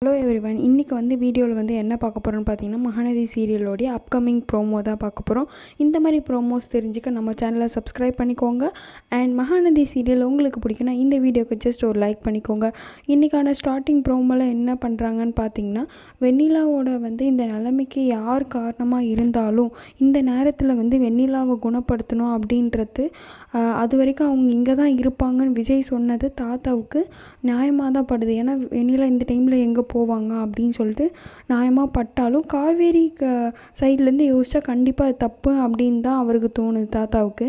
Hello everyone, இன்றைக்கி வீடியோவில் என்ன பார்க்க போகிறோன்னு பார்த்தீங்கன்னா, மகாநதி சீரியலோடைய அப்கமிங் ப்ரோமோ தான் பார்க்க போகிறோம். இந்த மாதிரி ப்ரோமோஸ் தெரிஞ்சுக்க நம்ம சேனலை சப்ஸ்கிரைப் பண்ணிக்கோங்க. அண்ட் மகாநதி சீரியல் உங்களுக்கு பிடிக்குன்னா இந்த வீடியோக்கு ஜஸ்ட் ஒரு லைக் பண்ணிக்கோங்க. இன்றைக்கான ஸ்டார்டிங் ப்ரோமோவில் என்ன பண்ணுறாங்கன்னு பார்த்தீங்கன்னா, வெண்ணிலாவோட இந்த நிலைமைக்கு யார் காரணமாக இருந்தாலும் இந்த நேரத்தில் வெண்ணிலாவை குணப்படுத்தணும் அப்படின்றது அது வரைக்கும் அவங்க இங்கே தான் இருப்பாங்கன்னு விஜய் சொன்னது தாத்தாவுக்கு நியாயமாக தான் படுது. ஏன்னா வெண்ணிலா இந்த டைமில் எங்கே போவாங்க அப்படின்னு சொல்லிட்டு நியாயமாக பட்டாலும் காவேரி சைட்லேருந்து யோசிச்சா கண்டிப்பாக அது தப்பு அப்படின்னு தான் அவருக்கு தோணுது தாத்தாவுக்கு.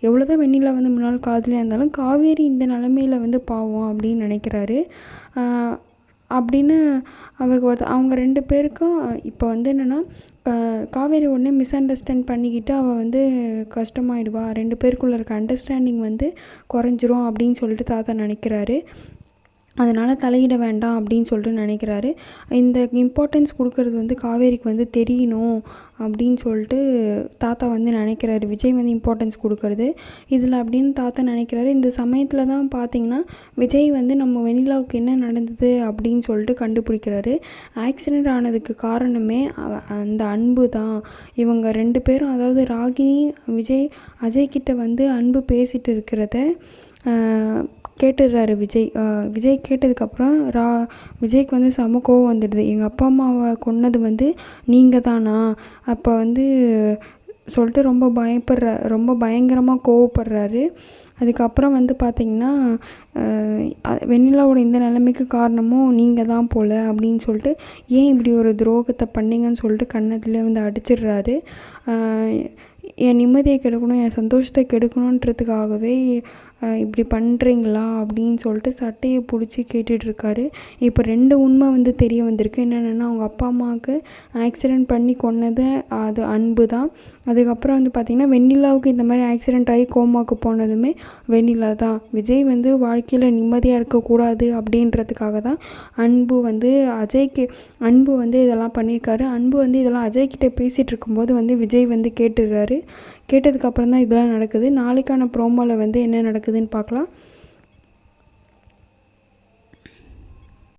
எவ்வளோதான் வெண்ணிலா முன்னாள் காதலியாக இருந்தாலும் காவேரி இந்த நிலமையில் பாவம் அப்படின்னு நினைக்கிறாரு. அப்படின்னு அவருக்கு அவங்க ரெண்டு பேருக்கும் இப்போ என்னென்னா, காவேரி உடனே மிஸ் அண்டர்ஸ்டாண்ட் பண்ணிக்கிட்டு அவள் கஷ்டமாயிடுவா, ரெண்டு பேருக்குள்ளே இருக்க அண்டர்ஸ்டாண்டிங் குறைஞ்சிரும் அப்படின்னு சொல்லிட்டு தாத்தா நினைக்கிறாரு. அதனால் தலையிட வேண்டாம் அப்படின்னு சொல்லிட்டு நினைக்கிறாரு. இந்த இம்பார்ட்டன்ஸ் கொடுக்கறது காவேரிக்கு தெரியணும் அப்படின்னு சொல்லிட்டு தாத்தா நினைக்கிறாரு. விஜய் இம்பார்ட்டன்ஸ் கொடுக்கறது இதில் அப்படின்னு தாத்தா நினைக்கிறாரு. இந்த சமயத்தில் தான் பார்த்திங்கன்னா விஜய் நம்ம வெண்ணிலாவுக்கு என்ன நடந்தது அப்படின்னு சொல்லிட்டு கண்டுபிடிக்கிறாரு. ஆக்சிடெண்ட் ஆனதுக்கு காரணமே அந்த அன்பு தான். இவங்க ரெண்டு பேரும், அதாவது ராகினி விஜய் அஜய்கிட்ட அன்பு பேசிகிட்டு இருக்கிறத கேட்டுடுறாரு விஜய். விஜய் கேட்டதுக்கப்புறம் விஜய்க்கு செம கோவம் வந்துடுது. எங்கள் அப்பா அம்மாவை கொன்னது நீங்கள் தானா அப்போ சொல்லிட்டு ரொம்ப பயங்கரமாக கோவப்படுறாரு. அதுக்கப்புறம் பார்த்திங்கன்னா, வெண்ணிலாவோட இந்த நிலைமைக்கு காரணமும் நீங்கள் தான் போல் அப்படின்னு சொல்லிட்டு, ஏன் இப்படி ஒரு துரோகத்தை பண்ணீங்கன்னு சொல்லிட்டு கன்னத்தில் அடிச்சிடுறாரு. என் நிம்மதியை கெடுக்கணும், என் சந்தோஷத்தை கெடுக்கணுன்றதுக்காகவே இப்படி பண்ணுறீங்களா அப்படின்னு சொல்லிட்டு சட்டையை பிடிச்சி கேட்டுட்ருக்காரு. இப்போ ரெண்டு உண்மை தெரிய வந்திருக்கு. என்னென்னா, அவங்க அப்பா அம்மாவுக்கு ஆக்சிடெண்ட் பண்ணி கொன்னது அது அன்பு தான். அதுக்கப்புறம் பார்த்திங்கன்னா, வெண்ணிலாவுக்கு இந்த மாதிரி ஆக்சிடெண்ட் ஆகி கோமாவுக்கு போனதுமே வெண்ணிலா தான். விஜய் வாழ்க்கையில் நிம்மதியாக இருக்கக்கூடாது அப்படின்றதுக்காக தான் அன்பு அஜய்க்கு இதெல்லாம் பண்ணியிருக்காரு. அன்பு இதெல்லாம் அஜய்கிட்ட பேசிகிட்டு இருக்கும்போது விஜய் கேட்டுடுறாரு. கேட்டதுக்கப்புறம் தான் இதெல்லாம் நடக்குது. நாளைக்கான ப்ரோமோவில் என்ன நடக்குதுன்னு பார்க்கலாம்.